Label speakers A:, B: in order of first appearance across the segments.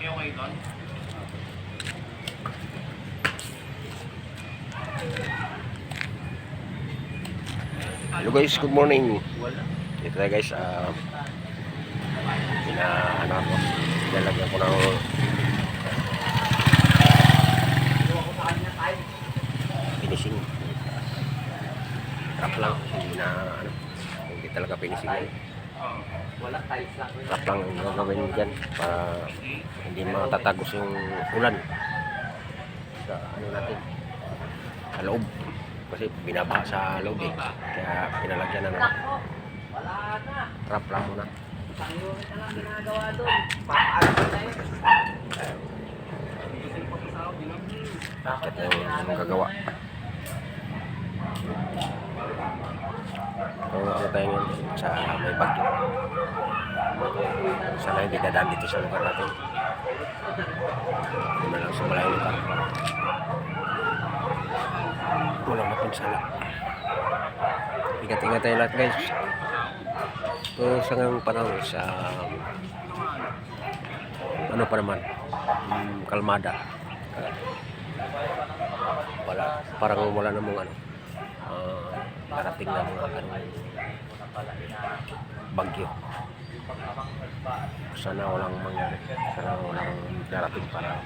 A: okay doon?
B: Hello guys, good morning.
A: Wala.
B: Ito na guys, lalagyan ko ng finishing. Trap lang, hindi talaga finishing lang.
A: Wala tiles lang.
B: Trap lang ang gagawin dyan para hindi matatagos yung ulan sa natin, sa loob. Kasi binabaha sa loob eh. Kaya pinalagyan na trap lang muna.
A: Isang unit na lang ginagawa doon. Papaano na yun?
B: Bakit yung gagawa? Kung ano tayo ngayon sa may bagyo. Sana hindi dadaan dito sa lugar natin. Hindi na lang sa malayong lugar. Walang mapinsala. Ingat-ingat tayo lahat guys. So sa ngayong panahon sa ano pa naman, kalmada. Parang wala namang darating na mga bagyo. Sana walang mangyari. Sana walang darating para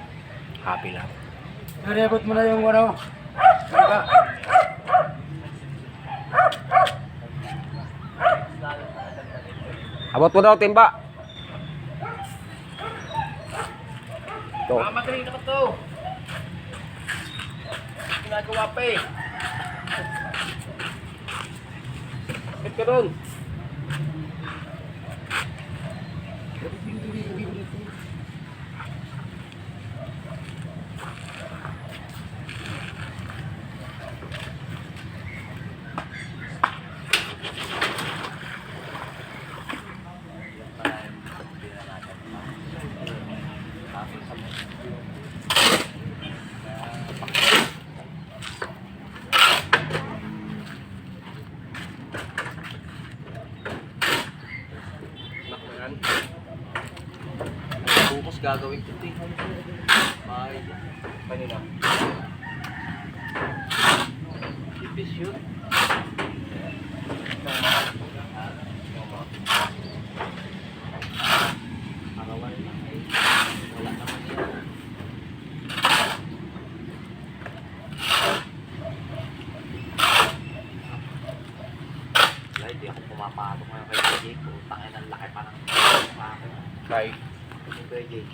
B: happy lang.
C: Narebot mo na yung ano.
B: Abot mo daw timba. Ito.
A: Magaling na ka to. Ginagawa pa eh. Bakit ka doon? Bukas gagawin ko ito eh. May kanina. Ipis yun. Arawan na eh. Wala naman yan. Wala, hindi ako pumapatong ngayon kay Jake. Putangin ang laki pa ng
B: Bye.
A: Kay Jake.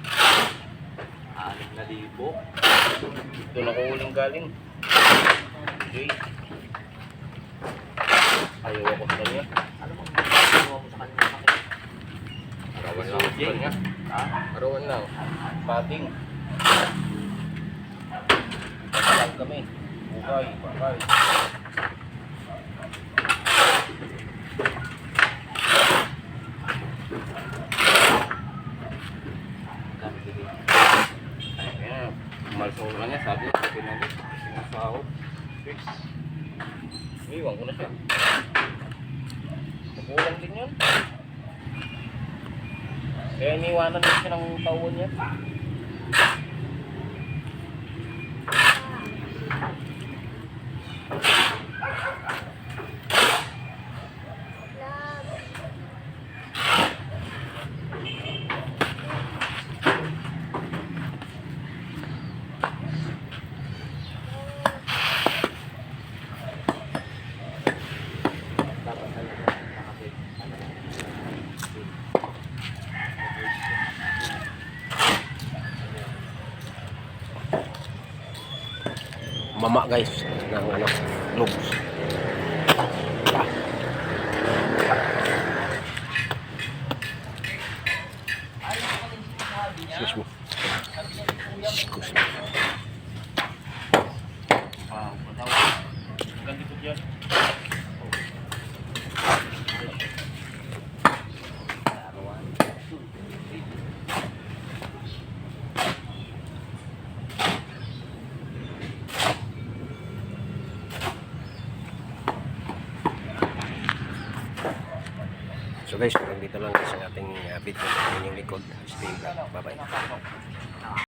A: 6,000. Doon ako uling galing. Okay. Ayaw ako sa kanya. Ano bang ginawa mo sa kanya?
B: Arawan lang sa kanya.
A: Ha?
B: Arawan lang.
A: Pating. Pasalag kami. Bukay. Bakay. Kaya, malsong lang niya. Sabi niya, pinagin. Sinasahod. Fix. Iwan ko na siya. Magulang din yun. Kaya iniwanan niya siya ng tauhan niya.
B: Mama guys ng loops. Excuse me. Excuse me.
A: Ganti ko dyan.
B: So guys, hanggang dito lang sa ating video sa inyong likod. Stay vlog. Bye bye.